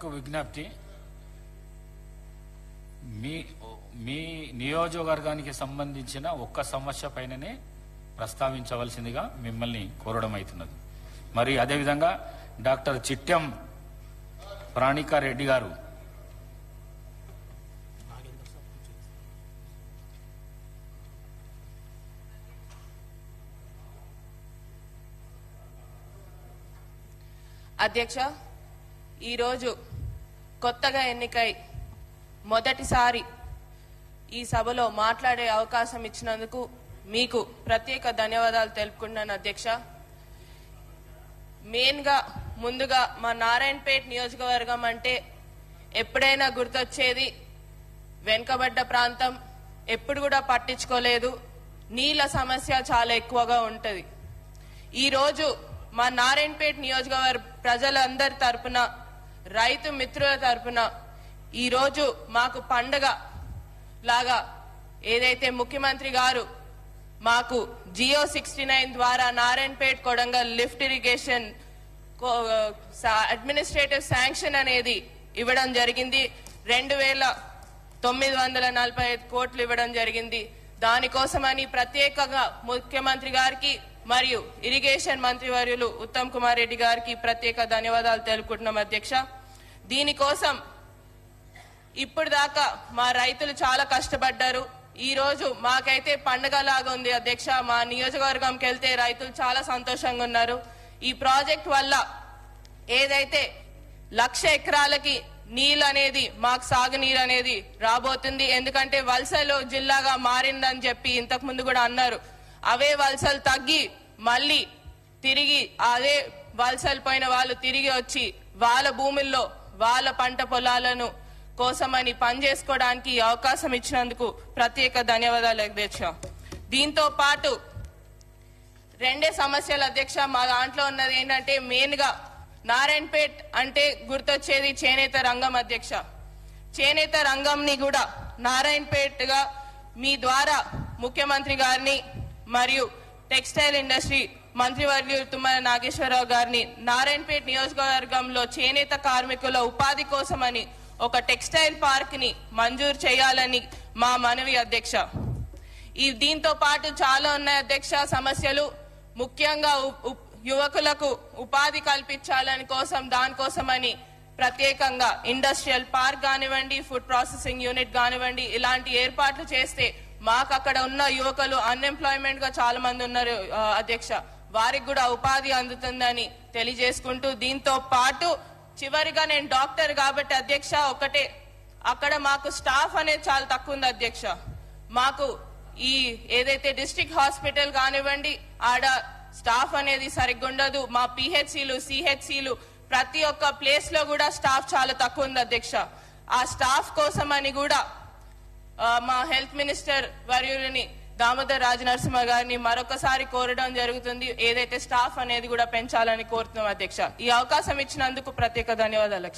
ప్రజలకు విజ్ఞప్తి, మీ నియోజకవర్గానికి సంబంధించిన ఒక్క సమస్య పైననే ప్రస్తావించవలసిందిగా మిమ్మల్ని కోరడం అవుతున్నది. మరి అదేవిధంగా డాక్టర్ చిట్టెం ప్రాణికారెడ్డి గారు అధ్యక్ష, ఈరోజు కొత్తగా ఎన్నికై మొదటిసారి ఈ సభలో మాట్లాడే అవకాశం ఇచ్చినందుకు మీకు ప్రత్యేక ధన్యవాదాలు తెలుపుకుంటున్నాను అధ్యక్ష. మెయిన్గా ముందుగా మా నారాయణపేట నియోజకవర్గం అంటే ఎప్పుడైనా గుర్తొచ్చేది వెనుకబడ్డ ప్రాంతం, ఎప్పుడు కూడా పట్టించుకోలేదు, నీళ్ళ సమస్య చాలా ఎక్కువగా ఉంటుంది. ఈరోజు మా నారాయణపేట నియోజకవర్గ ప్రజలందరి తరపున, రైతు మిత్రుల తరపున ఈరోజు మాకు పండగ లాగా ఏదైతే ముఖ్యమంత్రి గారు మాకు జియో 69 ద్వారా Narayanpet Kodangal lift irrigation administrative sanction అనేది ఇవ్వడం జరిగింది. 2,945 కోట్లు ఇవ్వడం జరిగింది. దానికోసమని ప్రత్యేకంగా ముఖ్యమంత్రి గారికి మరియు ఇరిగేషన్ మంత్రివర్యులు ఉత్తమ్ కుమార్ రెడ్డి గారికి ప్రత్యేక ధన్యవాదాలు తెలుపుకుంటున్నాం అధ్యక్ష. దీనికోసం ఇప్పుడు దాకా మా రైతులు చాలా కష్టపడ్డారు. ఈ రోజు మాకైతే పండుగలాగా ఉంది అధ్యక్ష. మా నియోజకవర్గంకి వెళ్తే రైతులు చాలా సంతోషంగా ఉన్నారు. ఈ ప్రాజెక్ట్ వల్ల ఏదైతే 1,00,000 ఎకరాలకి నీళ్ళు అనేది, మాకు సాగునీరు అనేది రాబోతుంది. ఎందుకంటే వలసలు జిల్లాగా మారిందని చెప్పి ఇంతకు ముందు కూడా అన్నారు. అవే వలసలు తగ్గి మళ్ళీ తిరిగి అదే వలసలు పోయిన వాళ్ళు తిరిగి వచ్చి వాళ్ళ భూముల్లో వాళ్ళ పంట పొలాలను కోసమని పనిచేసుకోవడానికి అవకాశం ఇచ్చినందుకు ప్రత్యేక ధన్యవాదాలు అధ్యక్ష. దీంతో పాటు 2 సమస్యలు అధ్యక్ష. మా దాంట్లో ఉన్నది ఏంటంటే మెయిన్ గా నారాయణపేట్ అంటే గుర్తొచ్చేది చేనేత రంగం అధ్యక్ష. చేనేత రంగంని కూడా నారాయణపేట్ గా మీ ద్వారా ముఖ్యమంత్రి గారిని మరియు టెక్స్టైల్ ఇండస్ట్రీ మంత్రివర్యులు తుమ్మల నాగేశ్వరరావు గారిని నారాయణపేట నియోజకవర్గంలో చేనేత కార్మికుల ఉపాధి కోసమని ఒక టెక్స్టైల్ పార్క్ ని మంజూరు చేయాలని మా మనవి అధ్యక్ష. దీంతో పాటు చాలా ఉన్నాయి అధ్యక్ష సమస్యలు. ముఖ్యంగా యువకులకు ఉపాధి కల్పించాలని దానికోసమని ప్రత్యేకంగా ఇండస్ట్రియల్ పార్క్ కానివ్వండి, ఫుడ్ ప్రాసెసింగ్ యూనిట్ కానివ్వండి, ఇలాంటి ఏర్పాట్లు చేస్తే మాకు అక్కడ ఉన్న యువకులు అన్ఎంప్లాయ్మెంట్ గా చాలా మంది ఉన్నారు అధ్యక్ష, వారికి కూడా ఉపాధి అందుతుందని తెలియజేసుకుంటూ, దీంతో పాటు చివరిగా నేను డాక్టర్ కాబట్టి అధ్యక్ష ఒకటే, అక్కడ మాకు స్టాఫ్ అనేది చాలా తక్కువ ఉంది అధ్యక్ష. మాకు ఈ ఏదైతే డిస్ట్రిక్ట్ హాస్పిటల్ కానివ్వండి ఆడ స్టాఫ్ అనేది సరిగ్గా ఉండదు. మా పిహెచ్సిలు, సిహెచ్సిలు ప్రతి ఒక్క ప్లేస్ లో కూడా స్టాఫ్ చాలా తక్కువ ఉంది అధ్యక్ష. ఆ స్టాఫ్ కోసమని కూడా మా హెల్త్ మినిస్టర్ వర్యులని దామోదర్ రాజనరసింహ గారిని మరొకసారి కోరడం జరుగుతుంది. ఏదైతే స్టాఫ్ అనేది కూడా పెంచాలని కోరుతున్నాం అధ్యక్ష. ఈ అవకాశం ఇచ్చినందుకు ప్రత్యేక ధన్యవాదాలు.